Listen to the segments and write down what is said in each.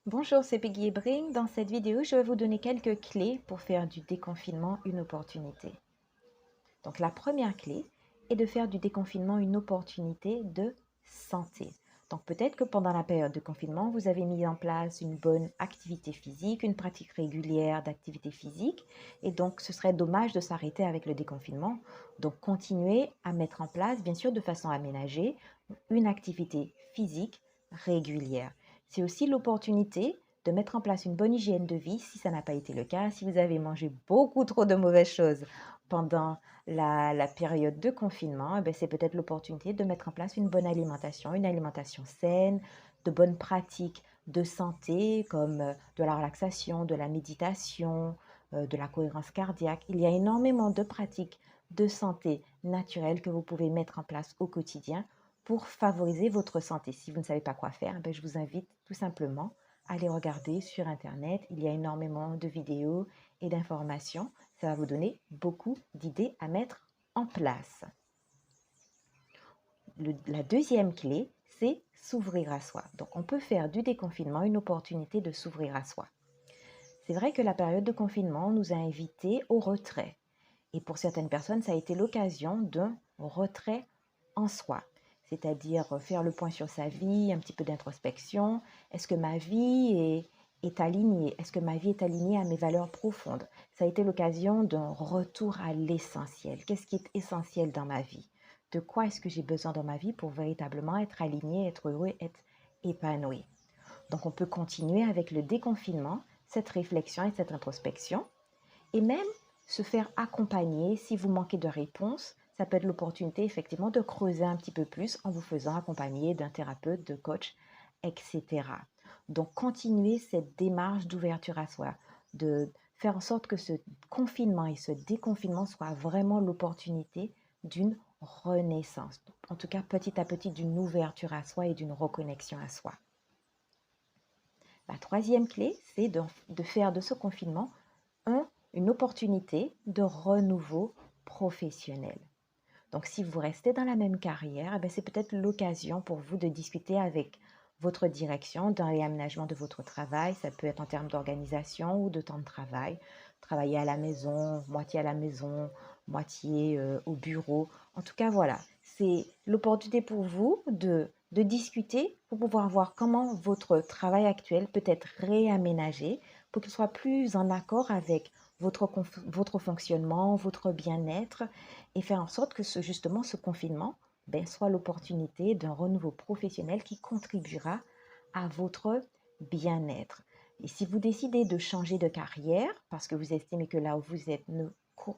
Bonjour, c'est Peggy Ebring. Dans cette vidéo, je vais vous donner quelques clés pour faire du déconfinement une opportunité. Donc la première clé est de faire du déconfinement une opportunité de santé. Donc peut-être que pendant la période de confinement, vous avez mis en place une bonne activité physique, une pratique régulière d'activité physique, et donc ce serait dommage de s'arrêter avec le déconfinement. Donc continuez à mettre en place, bien sûr de façon aménagée, une activité physique régulière. C'est aussi l'opportunité de mettre en place une bonne hygiène de vie si ça n'a pas été le cas, si vous avez mangé beaucoup trop de mauvaises choses pendant la période de confinement, c'est peut-être l'opportunité de mettre en place une alimentation saine, de bonnes pratiques de santé comme de la relaxation, de la méditation, de la cohérence cardiaque. Il y a énormément de pratiques de santé naturelle que vous pouvez mettre en place au quotidien pour favoriser votre santé. Si vous ne savez pas quoi faire, je vous invite tout simplement à aller regarder sur Internet. Il y a énormément de vidéos et d'informations. Ça va vous donner beaucoup d'idées à mettre en place. La deuxième clé, c'est s'ouvrir à soi. Donc, on peut faire du déconfinement une opportunité de s'ouvrir à soi. C'est vrai que la période de confinement nous a invités au retrait. Et pour certaines personnes, ça a été l'occasion d'un retrait en soi, c'est-à-dire faire le point sur sa vie, un petit peu d'introspection. Est-ce que ma vie est alignée? Est-ce que ma vie est alignée à mes valeurs profondes? Ça a été l'occasion d'un retour à l'essentiel. Qu'est-ce qui est essentiel dans ma vie? De quoi est-ce que j'ai besoin dans ma vie pour véritablement être aligné, être heureux, être épanoui? Donc on peut continuer avec le déconfinement, cette réflexion et cette introspection, et même se faire accompagner si vous manquez de réponse. Ça peut être l'opportunité effectivement de creuser un petit peu plus en vous faisant accompagner d'un thérapeute, de coach, etc. Donc continuer cette démarche d'ouverture à soi, de faire en sorte que ce confinement et ce déconfinement soient vraiment l'opportunité d'une renaissance. En tout cas, petit à petit, d'une ouverture à soi et d'une reconnexion à soi. La troisième clé, c'est de faire de ce confinement une opportunité de renouveau professionnel. Donc, si vous restez dans la même carrière, c'est peut-être l'occasion pour vous de discuter avec votre direction dans l'aménagement de votre travail. Ça peut être en termes d'organisation ou de temps de travail. Travailler à la maison, moitié au bureau. En tout cas, voilà, c'est l'opportunité pour vous de discuter pour pouvoir voir comment votre travail actuel peut être réaménagé pour qu'il soit plus en accord avec votre fonctionnement, votre bien-être et faire en sorte que justement ce confinement soit l'opportunité d'un renouveau professionnel qui contribuera à votre bien-être. Et si vous décidez de changer de carrière parce que vous estimez que là où vous êtes,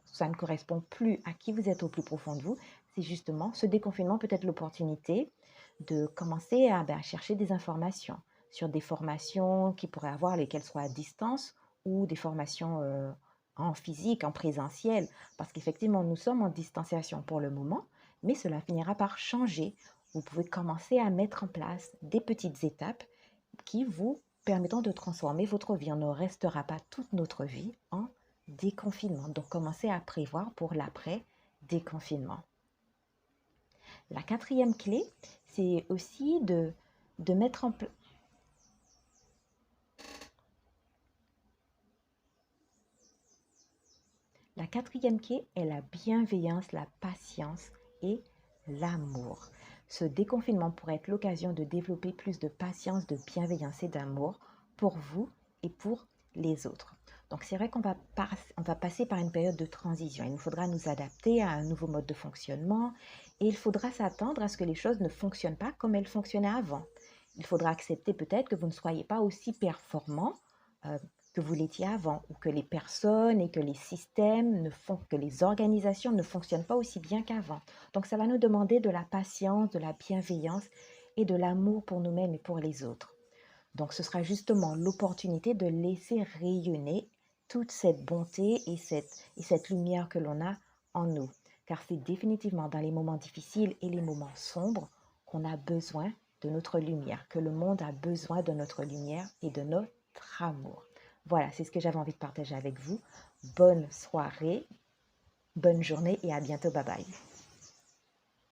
ça ne correspond plus à qui vous êtes au plus profond de vous, c'est justement ce déconfinement peut être l'opportunité de commencer à chercher des informations sur des formations qui pourraient avoir, lesquelles soient à distance ou des formations en physique, en présentiel, parce qu'effectivement, nous sommes en distanciation pour le moment, mais cela finira par changer. Vous pouvez commencer à mettre en place des petites étapes qui vous permettront de transformer votre vie. On ne restera pas toute notre vie en déconfinement. Donc, commencez à prévoir pour l'après-déconfinement. La quatrième clé, c'est aussi de mettre en place. La quatrième clé est la bienveillance, la patience et l'amour. Ce déconfinement pourrait être l'occasion de développer plus de patience, de bienveillance et d'amour pour vous et pour les autres. Donc c'est vrai qu'on va passer par une période de transition. Il nous faudra nous adapter à un nouveau mode de fonctionnement et il faudra s'attendre à ce que les choses ne fonctionnent pas comme elles fonctionnaient avant. Il faudra accepter peut-être que vous ne soyez pas aussi performant que vous l'étiez avant, ou que les personnes et que les systèmes que les organisations ne fonctionnent pas aussi bien qu'avant. Donc ça va nous demander de la patience, de la bienveillance et de l'amour pour nous-mêmes et pour les autres. Donc ce sera justement l'opportunité de laisser rayonner toute cette bonté et cette lumière que l'on a en nous. Car c'est définitivement dans les moments difficiles et les moments sombres qu'on a besoin de notre lumière, que le monde a besoin de notre lumière et de notre amour. Voilà, c'est ce que j'avais envie de partager avec vous. Bonne soirée, bonne journée et à bientôt. Bye bye.